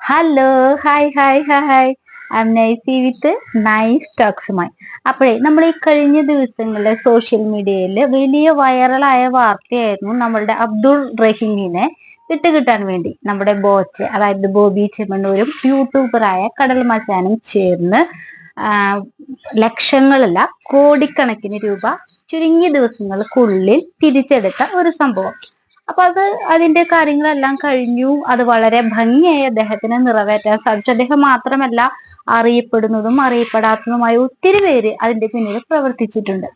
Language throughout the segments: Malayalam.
Hello, hi hi hi. I'm Nicey with nice ടോക്സുമായി. അപ്പോഴേ നമ്മൾ ഈ കഴിഞ്ഞ ദിവസങ്ങളിൽ സോഷ്യൽ മീഡിയയിൽ വലിയ വൈറലായ വാർത്തയായിരുന്നു നമ്മളുടെ അബ്ദുൾ റഹീമിനെ വിട്ടുകിട്ടാൻ വേണ്ടി നമ്മുടെ ബോച്ച്, അതായത് ബോബി ചെമ്മണ്ണൂരും യൂട്യൂബറായ കടൽ മച്ചാനും ചേർന്ന് ലക്ഷങ്ങളല്ല കോടിക്കണക്കിന് രൂപ ചുരുങ്ങിയ ദിവസങ്ങൾക്കുള്ളിൽ തിരിച്ചെടുത്ത ഒരു സംഭവം. അപ്പൊ അതിന്റെ കാര്യങ്ങളെല്ലാം കഴിഞ്ഞു. അത് വളരെ ഭംഗിയായി അദ്ദേഹത്തിന് നിറവേറ്റാൻ സാധിച്ചു. അദ്ദേഹം മാത്രമല്ല, അറിയപ്പെടുന്നതും അറിയപ്പെടാത്തതുമായ ഒത്തിരി പേര് അതിന്റെ പിന്നിൽ പ്രവർത്തിച്ചിട്ടുണ്ട്.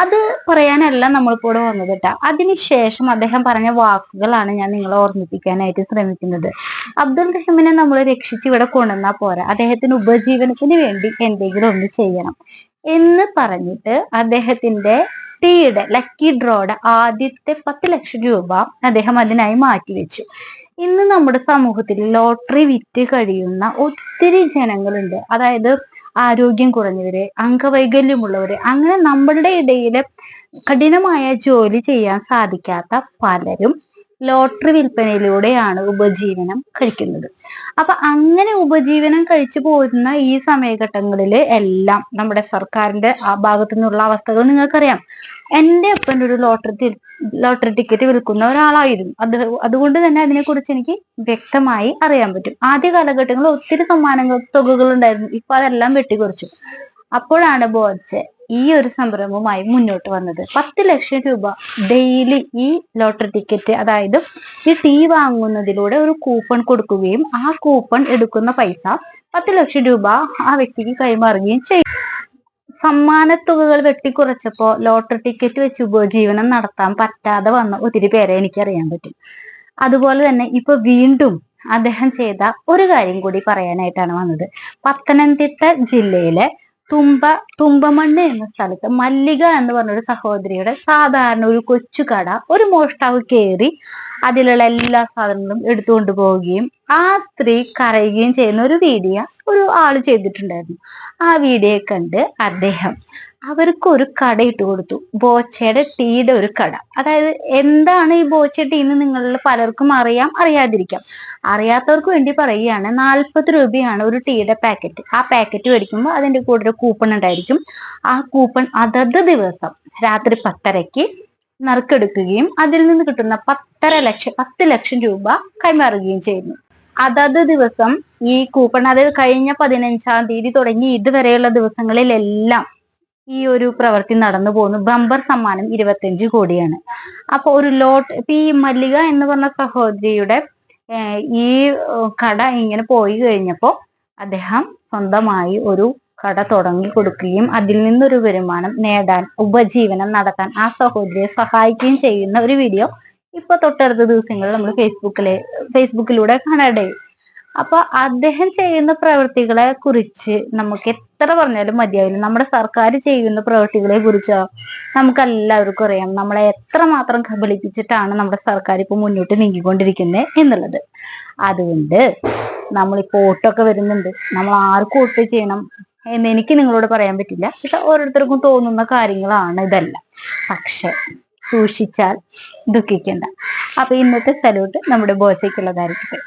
അത് പറയാനല്ല നമ്മളിപ്പോൾ ഇവിടെ വന്നത് കേട്ടോ. അതിനുശേഷം അദ്ദേഹം പറഞ്ഞ വാക്കുകളാണ് ഞാൻ നിങ്ങളെ ഓർമ്മിപ്പിക്കാനായിട്ട് ശ്രമിക്കുന്നത്. അബ്ദുൾ റഹീമിനെ നമ്മൾ രക്ഷിച്ച് ഇവിടെ കൊണ്ടുവന്നാൽ പോരാ, അദ്ദേഹത്തിന് ഉപജീവനത്തിന് വേണ്ടി എന്തെങ്കിലും ഒന്ന് ചെയ്യണം എന്ന് പറഞ്ഞിട്ട് അദ്ദേഹത്തിന്റെ ടീയുടെ ലക്കി ഡ്രോയുടെ ആദ്യത്തെ 10 ലക്ഷം രൂപ അദ്ദേഹം അതിനായി മാറ്റിവെച്ചു. ഇന്ന് നമ്മുടെ സമൂഹത്തിൽ ലോട്ടറി വിറ്റ് കഴിയുന്ന ഒത്തിരി ജനങ്ങളുണ്ട്. അതായത് ആരോഗ്യം കുറഞ്ഞവര്, അംഗവൈകല്യമുള്ളവര്, അങ്ങനെ നമ്മളുടെ ഇടയിൽ കഠിനമായ ജോലി ചെയ്യാൻ സാധിക്കാത്ത പലരും ലോട്ടറി വിൽപ്പനയിലൂടെയാണ് ഉപജീവനം കഴിക്കുന്നത്. അപ്പൊ അങ്ങനെ ഉപജീവനം കഴിച്ചു പോരുന്ന ഈ സമയഘട്ടങ്ങളിൽ എല്ലാം നമ്മുടെ സർക്കാരിന്റെ ആ ഭാഗത്തു നിന്നുള്ള അവസ്ഥകൾ നിങ്ങൾക്കറിയാം. എൻ്റെ അപ്പൻ ഒരു ലോട്ടറി ടിക്കറ്റ് വിൽക്കുന്ന ഒരാളായിരുന്നു. അതുകൊണ്ട് തന്നെ അതിനെക്കുറിച്ച് എനിക്ക് വ്യക്തമായി അറിയാൻ പറ്റും. ആദ്യ കാലഘട്ടങ്ങളിൽ ഒത്തിരി തുകകൾ ഉണ്ടായിരുന്നു. ഇപ്പൊ അതെല്ലാം വെട്ടിക്കുറച്ചു. അപ്പോഴാണ് ബോച്ചെ ഈ ഒരു സംരംഭവുമായി മുന്നോട്ട് വന്നത്. 10 ലക്ഷം രൂപ ഡെയിലി ഈ ലോട്ടറി ടിക്കറ്റ്, അതായത് ഈ ടീ വാങ്ങുന്നതിലൂടെ ഒരു കൂപ്പൺ കൊടുക്കുകയും ആ കൂപ്പൺ എടുക്കുന്ന പൈസ 10 ലക്ഷം രൂപ ആ വ്യക്തിക്ക് കൈമാറുകയും ചെയ്യും. സമ്മാനത്തുകകൾ വെട്ടിക്കുറച്ചപ്പോ ലോട്ടറി ടിക്കറ്റ് വെച്ച് ഉപജീവനം നടത്താൻ പറ്റാതെ വന്ന ഒത്തിരി പേരെ എനിക്കറിയാൻ പറ്റും. അതുപോലെ തന്നെ ഇപ്പൊ വീണ്ടും അദ്ദേഹം ചെയ്ത ഒരു കാര്യം കൂടി പറയാനായിട്ടാണ് വന്നത്. പത്തനംതിട്ട ജില്ലയിലെ തുമ്പമണ്ണ് എന്ന സ്ഥലത്ത് മല്ലിക എന്ന് പറഞ്ഞൊരു സഹോദരിയുടെ സാധാരണ ഒരു കൊച്ചു കട ഒരു മോഷ്ടാവ് കയറി അതിലുള്ള എല്ലാ സാധനങ്ങളും എടുത്തുകൊണ്ട് പോവുകയും ആ സ്ത്രീ കരയുകയും ചെയ്യുന്ന ഒരു വീഡിയോ ഒരു ആള് ചെയ്തിട്ടുണ്ടായിരുന്നു. ആ വീഡിയോ കണ്ട് അദ്ദേഹം അവർക്ക് ഒരു കട ഇട്ട് കൊടുത്തു. ബോച്ചയുടെ ടീയുടെ ഒരു കട. അതായത് എന്താണ് ഈ ബോച്ച ടീ എന്ന് നിങ്ങളിൽ പലർക്കും അറിയാം, അറിയാതിരിക്കാം. അറിയാത്തവർക്ക് വേണ്ടി പറയുകയാണ്. 40 രൂപയാണ് ഒരു ടീയുടെ പാക്കറ്റ്. ആ പാക്കറ്റ് മേടിക്കുമ്പോൾ അതിന്റെ കൂടെ ഒരു കൂപ്പൺ ഉണ്ടായിരിക്കും. ആ കൂപ്പൺ അതത് ദിവസം രാത്രി 10:30 നറുക്കെടുക്കുകയും അതിൽ നിന്ന് കിട്ടുന്ന 10 ലക്ഷം രൂപ കൈമാറുകയും ചെയ്യുന്നു. അതത് ദിവസം ഈ കൂപ്പൺ, അത് കഴിഞ്ഞ 15-ാം തീയതി തുടങ്ങി ഇതുവരെയുള്ള ദിവസങ്ങളിലെല്ലാം ഈ ഒരു പ്രവൃത്തി നടന്നു പോകുന്നു. ബമ്പർ സമ്മാനം 25 കോടിയാണ്. അപ്പൊ ഒരു ഇപ്പൊ ഈ മല്ലിക എന്ന് പറഞ്ഞ സഹോദരിയുടെ ഈ കട ഇങ്ങനെ പോയി കഴിഞ്ഞപ്പോ അദ്ദേഹം സ്വന്തമായി ഒരു കട തുടങ്ങി കൊടുക്കുകയും അതിൽ നിന്നൊരു വരുമാനം നേടാൻ, ഉപജീവനം നടത്താൻ ആ സഹോദരിയെ സഹായിക്കുകയും ചെയ്യുന്ന ഒരു വീഡിയോ ഇപ്പൊ തൊട്ടടുത്ത ദിവസങ്ങളിൽ നമ്മൾ ഫേസ്ബുക്കിലൂടെ കാണാനിടയായി. അപ്പൊ അദ്ദേഹം ചെയ്യുന്ന പ്രവൃത്തികളെ കുറിച്ച് നമുക്ക് എത്ര പറഞ്ഞാലും മതിയാവില്ല. നമ്മുടെ സർക്കാർ ചെയ്യുന്ന പ്രവൃത്തികളെ കുറിച്ചോ നമുക്ക് എല്ലാവർക്കും അറിയാം. നമ്മളെ എത്രമാത്രം കബളിപ്പിച്ചിട്ടാണ് നമ്മുടെ സർക്കാർ ഇപ്പൊ മുന്നോട്ട് നീങ്ങിക്കൊണ്ടിരിക്കുന്നത് എന്നുള്ളത്. അതുകൊണ്ട് നമ്മളിപ്പോ വോട്ടൊക്കെ വരുന്നുണ്ട്. നമ്മൾ ആർക്ക് വോട്ട് ചെയ്യണം എന്ന് എനിക്ക് നിങ്ങളോട് പറയാൻ പറ്റില്ല. പക്ഷെ ഓരോരുത്തർക്കും തോന്നുന്ന കാര്യങ്ങളാണ് ഇതെല്ലാം. പക്ഷെ സൂക്ഷിച്ചാൽ ദുഃഖിക്കണ്ട. അപ്പൊ ഇന്നത്തെ സല്യൂട്ട് നമ്മുടെ ബോച്ചയ്ക്കുള്ളതായിരിക്കട്ടെ.